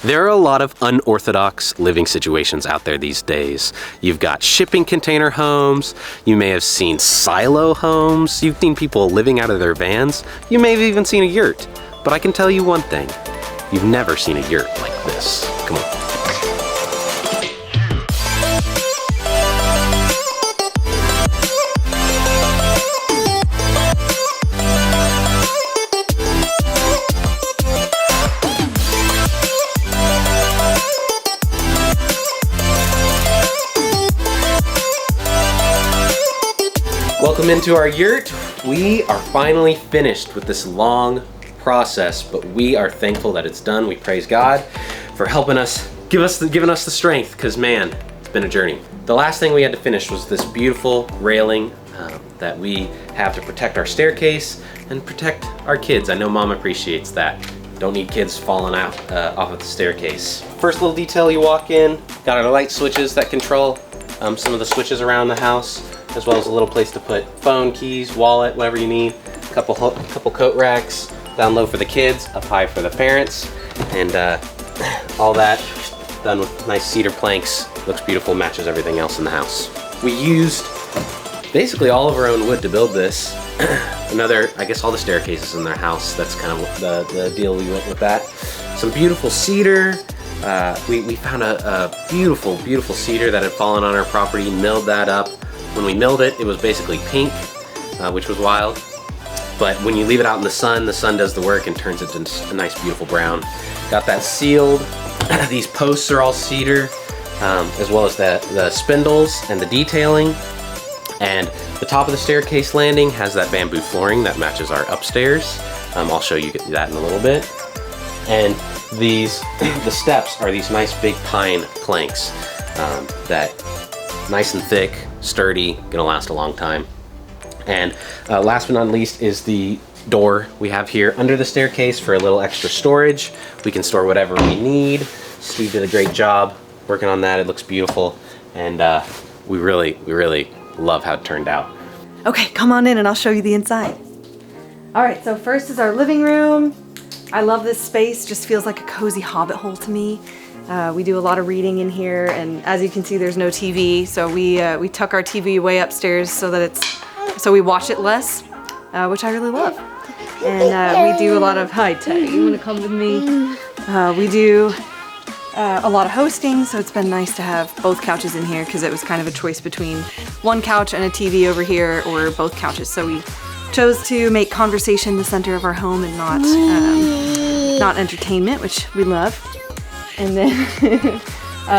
There are a lot of unorthodox living situations out there these days. You've got shipping container homes, you may have seen silo homes, you've seen people living out of their vans, you may have even seen a yurt. But I can tell you one thing, you've never seen a yurt like this. Come on. Welcome into our yurt. We are finally finished with this long process, but we are thankful that it's done. We praise God for helping us, giving us the strength, because man, it's been a journey. The last thing we had to finish was this beautiful railing that we have to protect our staircase and protect our kids. I know Mom appreciates that. Don't need kids falling out off of the staircase. First little detail, you walk in, got our light switches that control some of the switches around the house, as well as a little place to put phone, keys, wallet, whatever you need. A couple coat racks down low for the kids, up high for the parents, and all that done with nice cedar planks. Looks beautiful, matches everything else in the house. We used basically all of our own wood to build this. I guess all the staircases in their house, that's kind of the deal we went with that. Some beautiful cedar. We found a beautiful, beautiful cedar that had fallen on our property, milled that up. When we milled it, it was basically pink, which was wild. But when you leave it out in the sun does the work and turns it into a nice, beautiful brown. Got that sealed. These posts are all cedar, as well as the spindles and the detailing. And the top of the staircase landing has that bamboo flooring that matches our upstairs. I'll show you that in a little bit. And the steps are these nice big pine planks that nice and thick, sturdy, gonna last a long time. And last but not least is the door we have here under the staircase for a little extra storage. We can store whatever we need. Steve did a great job working on that. It looks beautiful, and we really love how it turned out. Okay, come on in and I'll show you the inside. All right, so first is our living room. I love this space, just feels like a cozy hobbit hole to me. We do a lot of reading in here, and as you can see, there's no TV, so we tuck our TV way upstairs so we watch it less, which I really love. And we do a lot of, hi Teddy, you wanna come with me? We do a lot of hosting, so it's been nice to have both couches in here because it was kind of a choice between one couch and a TV over here or both couches. So we chose to make conversation the center of our home and not entertainment, which we love. And then,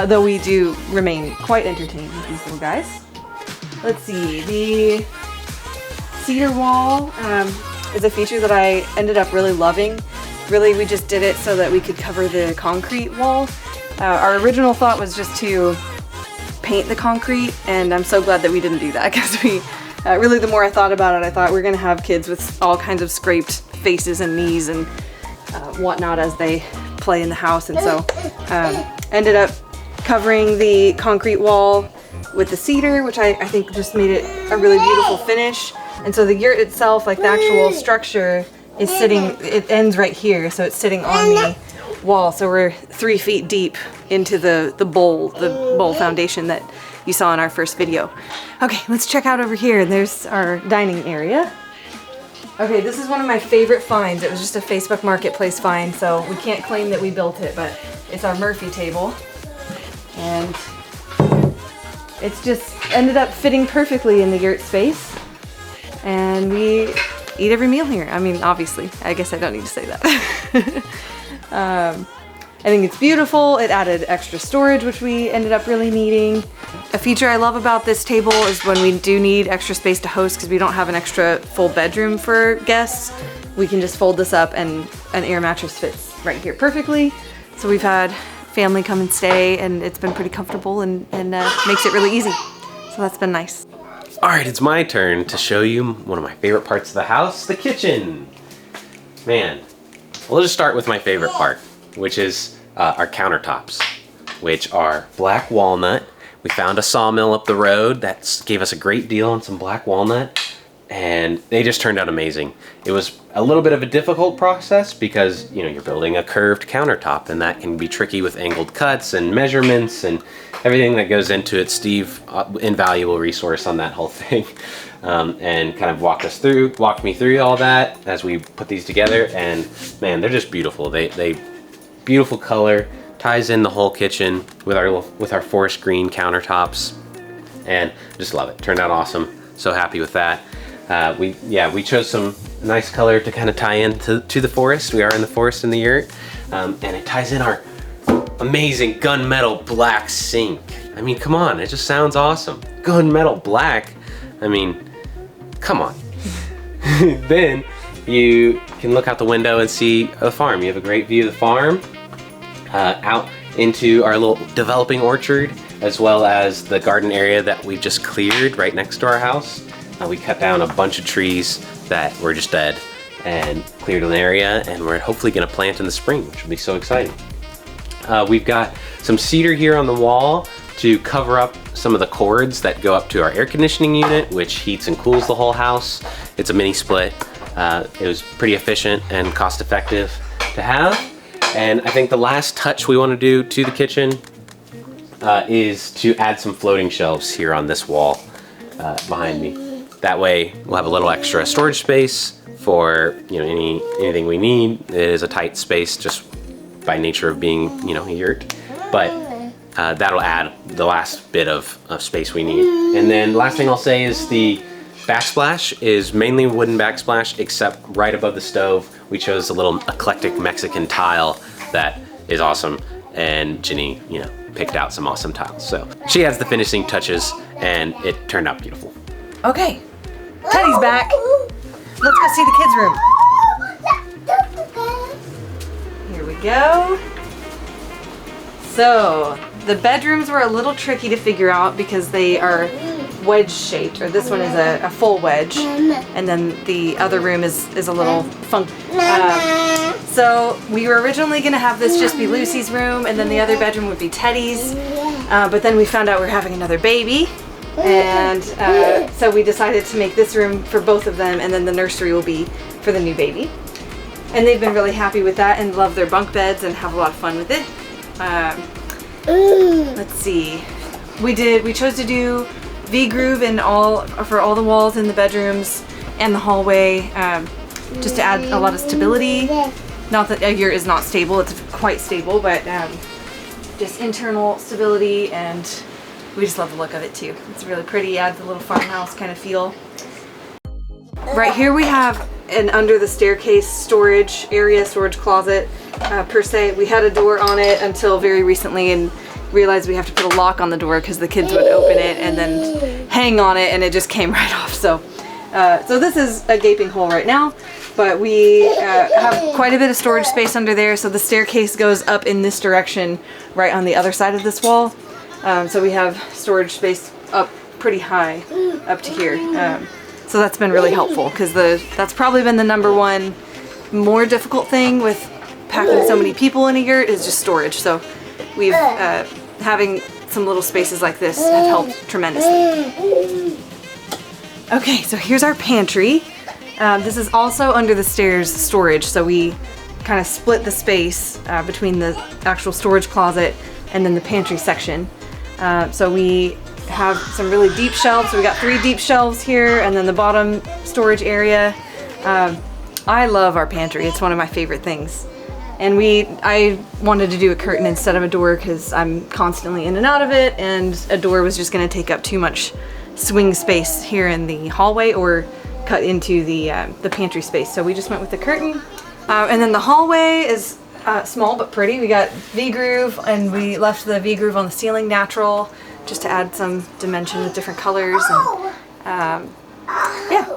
though we do remain quite entertained with these little guys. Let's see, the cedar wall is a feature that I ended up really loving. Really, we just did it so that we could cover the concrete wall. Our original thought was just to paint the concrete, and I'm so glad that we didn't do that, because really the more I thought about it, I thought we're gonna have kids with all kinds of scraped faces and knees and whatnot as they play in the house, and so ended up covering the concrete wall with the cedar, which I think just made it a really beautiful finish. And so the yurt itself, like the actual structure, is it ends right here, so it's sitting on the wall. So we're 3 feet deep into the bowl foundation that you saw in our first video. Okay, let's check out over here. There's our dining area. Okay, this is one of my favorite finds. It was just a Facebook Marketplace find, so we can't claim that we built it, but it's our Murphy table. And it's just ended up fitting perfectly in the yurt space. And we eat every meal here. I mean, obviously, I guess I don't need to say that. I think it's beautiful. It added extra storage, which we ended up really needing. A feature I love about this table is when we do need extra space to host, because we don't have an extra full bedroom for guests, we can just fold this up and an air mattress fits right here perfectly. So we've had family come and stay, and it's been pretty comfortable and makes it really easy. So that's been nice. All right, it's my turn to show you one of my favorite parts of the house, the kitchen. Man, we'll just start with my favorite part, which is our countertops, which are black walnut. We found a sawmill up the road that gave us a great deal on some black walnut. and they just turned out amazing. It was a little bit of a difficult process because, you know, you're building a curved countertop, and that can be tricky with angled cuts and measurements and everything that goes into it. Steve, invaluable resource on that whole thing, and kind of walked me through all that as we put these together. And man, they're just beautiful. They beautiful color, ties in the whole kitchen with our forest green countertops, and just love it. Turned out awesome. So happy with that. We chose some nice color to kind of tie in to the forest. We are in the forest in the yurt, and it ties in our amazing gunmetal black sink. I mean, come on, it just sounds awesome. Gunmetal black. I mean, come on. Then you can look out the window and see the farm. You have a great view of the farm, out into our little developing orchard, as well as the garden area that we just cleared right next to our house. We cut down a bunch of trees that were just dead and cleared an area, and we're hopefully gonna plant in the spring, which will be so exciting. We've got some cedar here on the wall to cover up some of the cords that go up to our air conditioning unit, which heats and cools the whole house. It's a mini split. It was pretty efficient and cost effective to have. And I think the last touch we want to do to the kitchen is to add some floating shelves here on this wall behind me. That way we'll have a little extra storage space for, you know, anything we need. It is a tight space just by nature of being, you know, a yurt, but that'll add the last bit of space we need. And then last thing I'll say is the backsplash is mainly wooden backsplash, except right above the stove we chose a little eclectic Mexican tile that is awesome, and Ginny, you know, picked out some awesome tiles. So she adds the finishing touches, and it turned out beautiful. Okay, Teddy's back. Let's go see the kids' room. Here we go. So the bedrooms were a little tricky to figure out because they are wedge shaped, or this one is a full wedge, and then the other room is a little funky. So we were originally going to have this just be Lucy's room, and then the other bedroom would be Teddy's, but then we found out we're having another baby, and so we decided to make this room for both of them, and then the nursery will be for the new baby. And they've been really happy with that and love their bunk beds and have a lot of fun with it. Let's see. We chose to do V-groove for all the walls in the bedrooms and the hallway, just to add a lot of stability. Not that a yurt is not stable, it's quite stable, but just internal stability, and we just love the look of it too. It's really pretty, adds a little farmhouse kind of feel. Right here we have an under the staircase storage area, storage closet per se. We had a door on it until very recently and realized we have to put a lock on the door because the kids would open it and then hang on it and it just came right off. So this is a gaping hole right now, but we have quite a bit of storage space under there. So the staircase goes up in this direction right on the other side of this wall. So we have storage space up pretty high up to here. So that's been really helpful because that's probably been the number one more difficult thing with packing so many people in a yurt is just storage. So we've having some little spaces like this have helped tremendously. Okay, so here's our pantry. This is also under the stairs storage, so we kind of split the space between the actual storage closet and then the pantry section. So we have some really deep shelves. So we got 3 deep shelves here, and then the bottom storage area. I love our pantry. It's one of my favorite things. And I wanted to do a curtain instead of a door because I'm constantly in and out of it, and a door was just going to take up too much swing space here in the hallway or cut into the pantry space. So we just went with the curtain. And then the hallway is small but pretty. We got V-groove, and we left the V-groove on the ceiling natural just to add some dimension with different colors. And, yeah.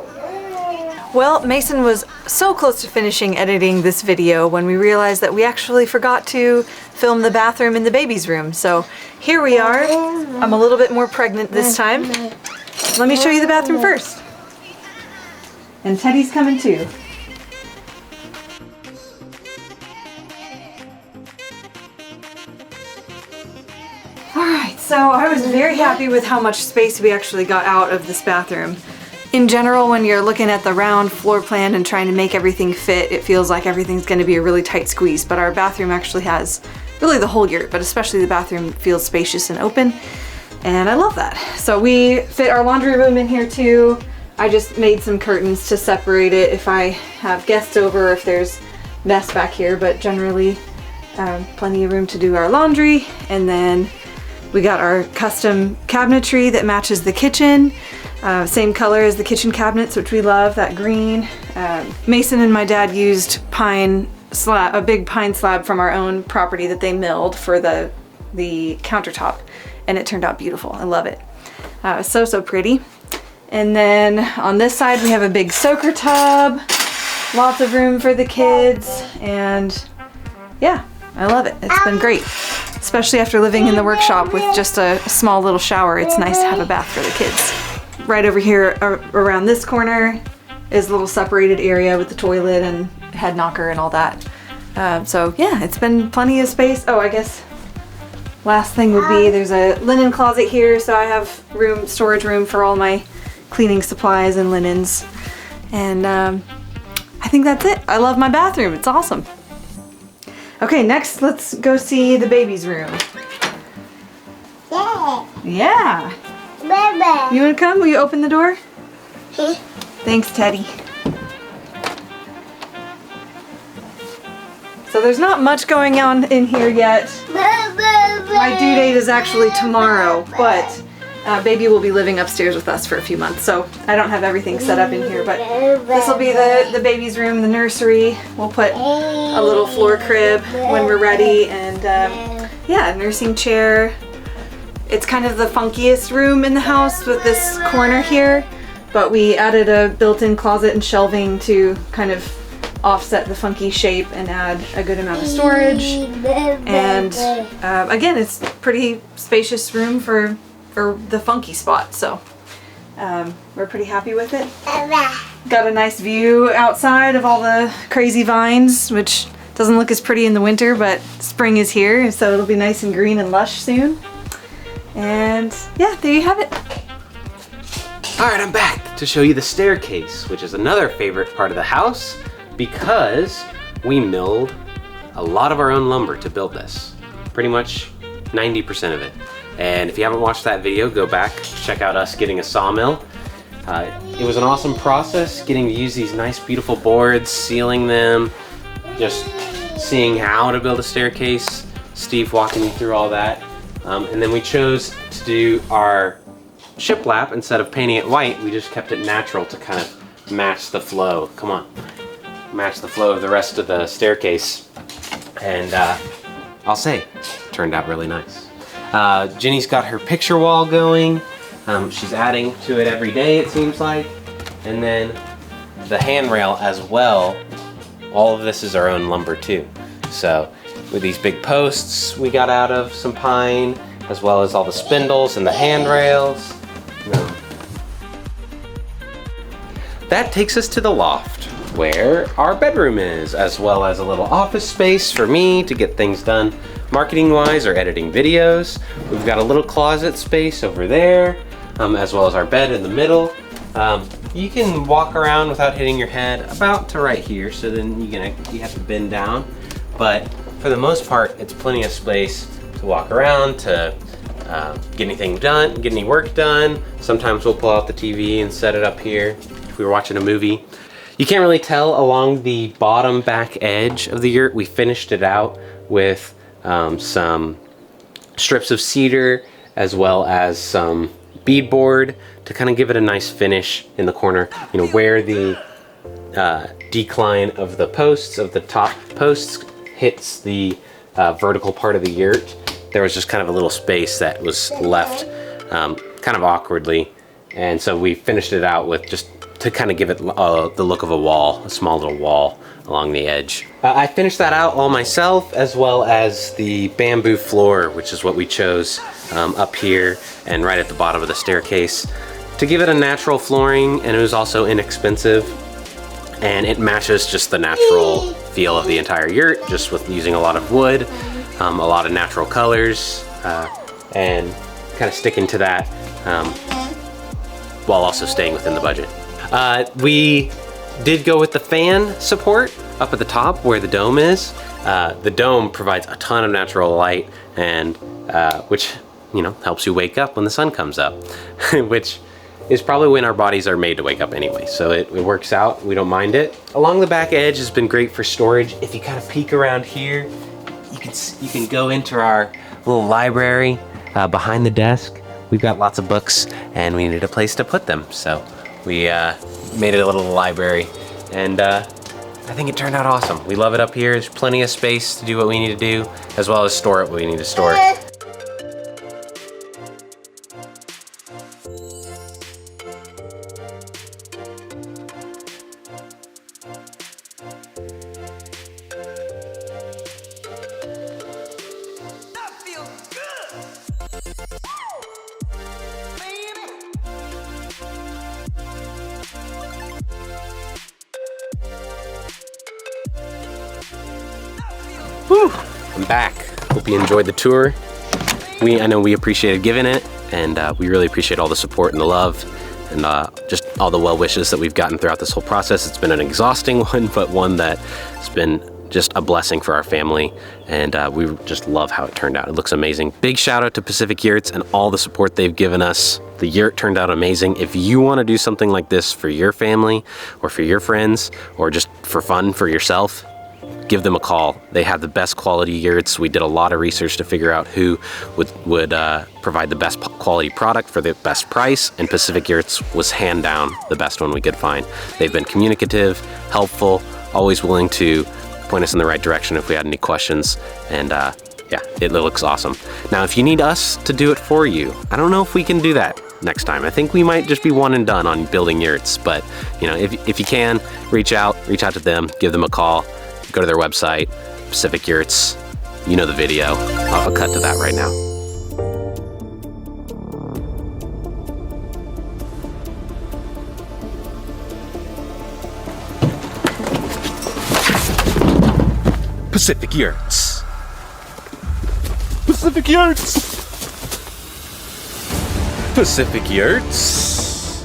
Well, Mason was so close to finishing editing this video when we realized that we actually forgot to film the bathroom in the baby's room. So here we are. I'm a little bit more pregnant this time. Let me show you the bathroom first. And Teddy's coming too. Alright, so I was very happy with how much space we actually got out of this bathroom. in general, when you're looking at the round floor plan and trying to make everything fit, it feels like everything's gonna be a really tight squeeze, but our bathroom actually has, really the whole yurt, but especially the bathroom feels spacious and open, and I love that. So we fit our laundry room in here too. I just made some curtains to separate it if I have guests over, or if there's mess back here, but generally plenty of room to do our laundry. And then we got our custom cabinetry that matches the kitchen. Same color as the kitchen cabinets, which we love, that green. Mason and my dad used pine slab, a big pine slab from our own property that they milled for the countertop, and it turned out beautiful. I love it. So pretty. And then on this side we have a big soaker tub, lots of room for the kids, and yeah, I love it. It's been great, especially after living in the workshop with just a small little shower. It's nice to have a bath for the kids. Right over here around this corner is a little separated area with the toilet and head knocker and all that. So yeah, it's been plenty of space. Oh, I guess last thing would be there's a linen closet here, so I have storage room for all my cleaning supplies and linens. And I think that's it. I love my bathroom. It's awesome. Okay, next let's go see the baby's room. Yeah. Baby. You wanna come? Will you open the door? Thanks, Teddy. So there's not much going on in here yet. My due date is actually tomorrow, but baby will be living upstairs with us for a few months, so I don't have everything set up in here, but this will be the baby's room, the nursery. We'll put a little floor crib when we're ready, and yeah, a nursing chair. It's kind of the funkiest room in the house with this corner here, but we added a built-in closet and shelving to kind of offset the funky shape and add a good amount of storage. And again, it's pretty spacious room for the funky spot, so we're pretty happy with it. Got a nice view outside of all the crazy vines, which doesn't look as pretty in the winter, but spring is here, so it'll be nice and green and lush soon. And yeah, there you have it. All right, I'm back to show you the staircase, which is another favorite part of the house because we milled a lot of our own lumber to build this. Pretty much 90% of it. And if you haven't watched that video, go back, check out us getting a sawmill. It was an awesome process getting to use these nice, beautiful boards, sealing them, just seeing how to build a staircase. Steve walking me through all that. And then we chose to do our shiplap. Instead of painting it white, we just kept it natural to kind of match the flow. Come on, match the flow of the rest of the staircase. And I'll say, it turned out really nice. Jenny's got her picture wall going. She's adding to it every day, it seems like. And then the handrail as well. All of this is our own lumber too. So with these big posts we got out of some pine, as well as all the spindles and the handrails. That takes us to the loft, where our bedroom is, as well as a little office space for me to get things done marketing-wise or editing videos. We've got a little closet space over there, as well as our bed in the middle. You can walk around without hitting your head about to right here, so then you have to bend down. But for the most part, it's plenty of space to walk around, to get anything done, get any work done. Sometimes we'll pull out the TV and set it up here if we were watching a movie. You can't really tell along the bottom back edge of the yurt. We finished it out with some strips of cedar as well as some beadboard to kind of give it a nice finish in the corner. You know, where the decline of the posts, of the top posts, hits the vertical part of the yurt. There was just kind of a little space that was left kind of awkwardly. And so we finished it out with just to kind of give it the look of a wall, a small little wall along the edge. I finished that out all myself, as well as the bamboo floor, which is what we chose up here and right at the bottom of the staircase to give it a natural flooring, and it was also inexpensive. And it matches just the natural feel of the entire yurt, just with using a lot of wood, a lot of natural colors, and kind of sticking to that while also staying within the budget. We did go with the fan support up at the top where the dome is. The dome provides a ton of natural light, and which helps you wake up when the sun comes up, which is probably when our bodies are made to wake up anyway. So it works out. We don't mind it. Along the back edge has been great for storage. If you kind of peek around here, you can go into our little library behind the desk. We've got lots of books, and we needed a place to put them, so we made it a little library, and I think it turned out awesome. We love it up here. There's plenty of space to do what we need to do, as well as store it what we need to store. Whew, I'm back. Hope you enjoyed the tour. I know we appreciated giving it, and we really appreciate all the support and the love, and just all the well wishes that we've gotten throughout this whole process. It's been an exhausting one, but one that's been just a blessing for our family, and we just love how it turned out. It looks amazing. Big shout out to Pacific Yurts and all the support they've given us. The yurt turned out amazing. If you want to do something like this for your family or for your friends or just for fun for yourself, give them a call. They have the best quality yurts. We did a lot of research to figure out who would provide the best quality product for the best price, and Pacific Yurts was hand down the best one we could find. They've been communicative, helpful, always willing to point us in the right direction if we had any questions, and yeah, it looks awesome. Now, if you need us to do it for you, I don't know if we can do that next time. I think we might just be one and done on building yurts, but if you can, reach out to them, give them a call. Go to their website, Pacific Yurts. You know the video. I'll cut to that right now. Pacific Yurts. Pacific Yurts. Pacific Yurts.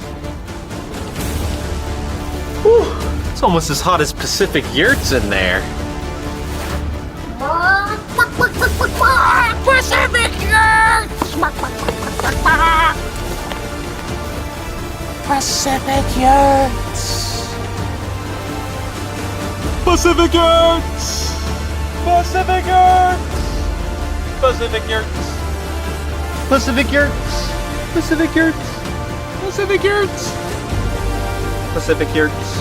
Whew. It's almost as hot as Pacific Yurts in there. Pacific Yurts! Pacific Yurts! Pacific Yurts! Pacific Yurts! Pacific Yurts! Pacific Yurts! Pacific Yurts! Pacific Yurts! Pacific Yurts!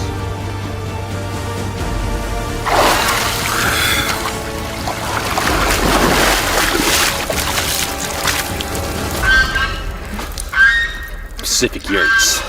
Pacific Yurts.